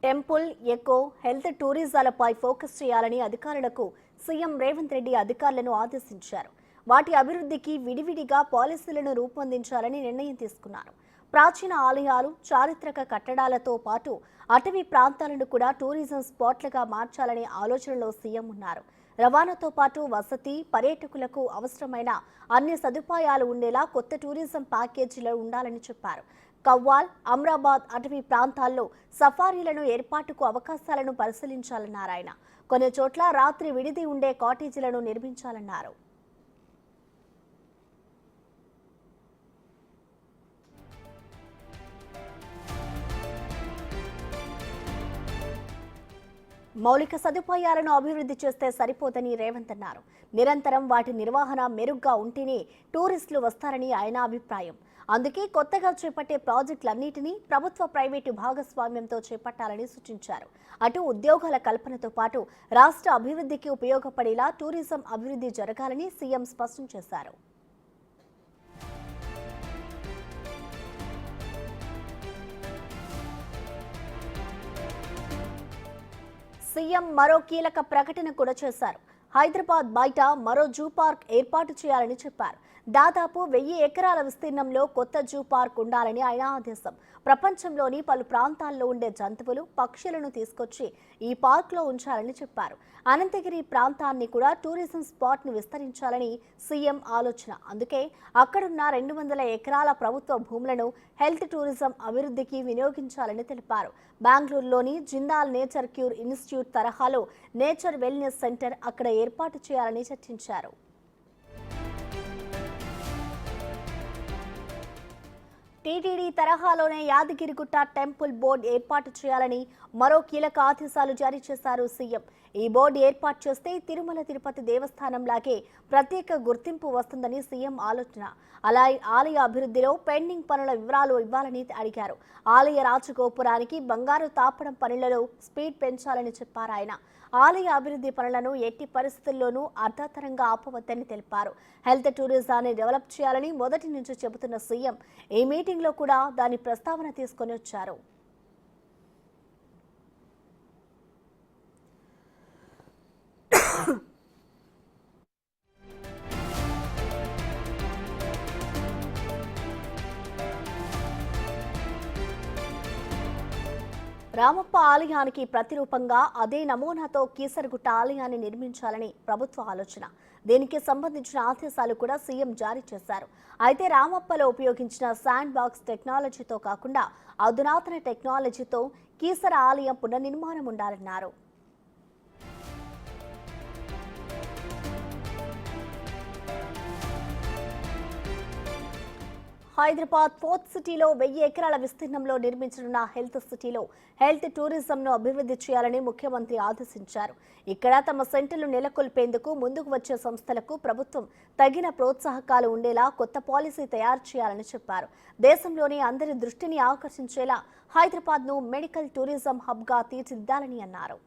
Temple, echo, health టూరిజాలపై focus చేయాలని అధికారులకు CM Revanth Reddy అధికారులను ఆదేశించారు. వాటి అభివృద్ధికి విడివిడిగా పాలసీలను రూపొందించాలని నిర్ణయం తీసుకున్నారు. ప్రాచీన ఆలయాలు, చారిత్రక కట్టడాలతో పాటు అటవీ ప్రాంతాలను కూడా టూరిజం స్పాట్లుగా మార్చాలనే ఆలోచనలో సీఎం ఉన్నారు. రవాణాతో పాటు వసతి, పర్యాటకులకు అవసరమైన అన్ని సదుపాయాలు ఉండేలా కొత్త టూరిజం ప్యాకేజీలు ఉండాలని చెప్పారు. కవ్వాల్, అమ్రాబాద్ అటవీ ప్రాంతాల్లో సఫారీలను ఏర్పాటుకు అవకాశాలను పరిశీలించాలన్నారు ఆయన. కొన్ని చోట్ల రాత్రి విడిది ఉండే కాటేజీలను నిర్మించాలన్నారు. మౌలిక సదుపాయాలను అభివృద్ధి చేస్తే సరిపోదని రేవంత్ అన్నారు. నిరంతరం వాటి నిర్వహణ మెరుగ్గా ఉంటేనే టూరిస్టులు వస్తారని ఆయన అభిప్రాయం. అందుకే కొత్తగా చేపట్టే ప్రాజెక్టులన్నింటినీ ప్రభుత్వ ప్రైవేటు భాగస్వామ్యంతో చేపట్టాలని సూచించారు. అటు ఉద్యోగాల కల్పనతో పాటు రాష్ట్ర అభివృద్ధికి ఉపయోగపడేలా టూరిజం అభివృద్ధి జరగాలని సీఎం స్పష్టం చేశారు. సీఎం మరో కీలక ప్రకటన కూడా చేశారు. హైదరాబాద్ బయట మరో జూ పార్క్ ఏర్పాటు చేయాలని చెప్పారు. దాదాపు 1000 ఎకరాల విస్తీర్ణంలో కొత్త జూ పార్క్ ఉండాలని ఆయన ఆదేశం. ప్రపంచంలోని పలు ప్రాంతాల్లో ఉండే జంతువులు, పక్షులను తీసుకొచ్చి ఈ పార్క్లో ఉంచాలని చెప్పారు. అనంతగిరి ప్రాంతాన్ని కూడా టూరిజం స్పాట్ను విస్తరించాలని సీఎం ఆలోచన. అందుకే అక్కడున్న 200 ఎకరాల ప్రభుత్వ భూములను హెల్త్ టూరిజం అభివృద్ధికి వినియోగించాలని తెలిపారు. బెంగళూరులోని జిందాల్ నేచర్ క్యూర్ ఇన్స్టిట్యూట్ తరహాలో నేచర్ వెల్నెస్ సెంటర్ అక్కడ ఏర్పాటు చేయాలని చర్చించారు. టీటీడీ తరహాలోనే యాదగిరిగుట్ట టెంపుల్ బోర్డు ఏర్పాటు చేయాలని మరో కీలక ఆదేశాలు జారీ చేశారు సీఎం. ఈ బోర్డు ఏర్పాటు చేస్తే తిరుమల తిరుపతి దేవస్థానం లాగే ప్రత్యేక గుర్తింపు వస్తుందని సీఎం ఆలోచన. అలా ఆలయ అభివృద్ధిలో పెండింగ్ పనుల వివరాలు ఇవ్వాలని అడిగారు. ఆలయ రాజగోపురానికి బంగారు తాపడం పనులలో స్పీడ్ పెంచాలని చెప్పారు ఆయన. ఆలయ అభివృద్ధి పనులను ఎట్టి పరిస్థితుల్లోనూ అర్ధాతరంగా ఆపవద్దని తెలిపారు. హెల్త్ టూరిజాన్ని డెవలప్ చేయాలని మొదటి నుంచి చెబుతున్న సీఎం ఈ మీటింగ్లో కూడా దాని ప్రస్తావన తీసుకొని వచ్చారు. రామప్ప ఆలయానికి ప్రతిరూపంగా అదే నమూనాతో కీసరగుట్ట ఆలయాన్ని నిర్మించాలని ప్రభుత్వ ఆలోచన. దీనికి సంబంధించిన ఆదేశాలు కూడా సీఎం జారీ చేశారు. అయితే రామప్పలో ఉపయోగించిన శాండ్ బాక్స్ టెక్నాలజీతో కాకుండా అధునాతన టెక్నాలజీతో కీసర ఆలయం పునర్నిర్మాణం ఉండాలన్నారు. హైదరాబాద్ ఫోర్త్ సిటీలో 1000 ఎకరాల విస్తీర్ణంలో నిర్మించనున్న హెల్త్ సిటీలో హెల్త్ టూరిజంను అభివృద్ధి చేయాలని ముఖ్యమంత్రి ఆదేశించారు. ఇక్కడ తమ సెంటర్లు నెలకొల్పేందుకు ముందుకు వచ్చే సంస్థలకు ప్రభుత్వం తగిన ప్రోత్సాహకాలు ఉండేలా కొత్త పాలసీ తయారు చేయాలని చెప్పారు. దేశంలోని అందరి దృష్టిని ఆకర్షించేలా హైదరాబాద్ను మెడికల్ టూరిజం హబ్గా తీర్చిదిద్దాలని అన్నారు.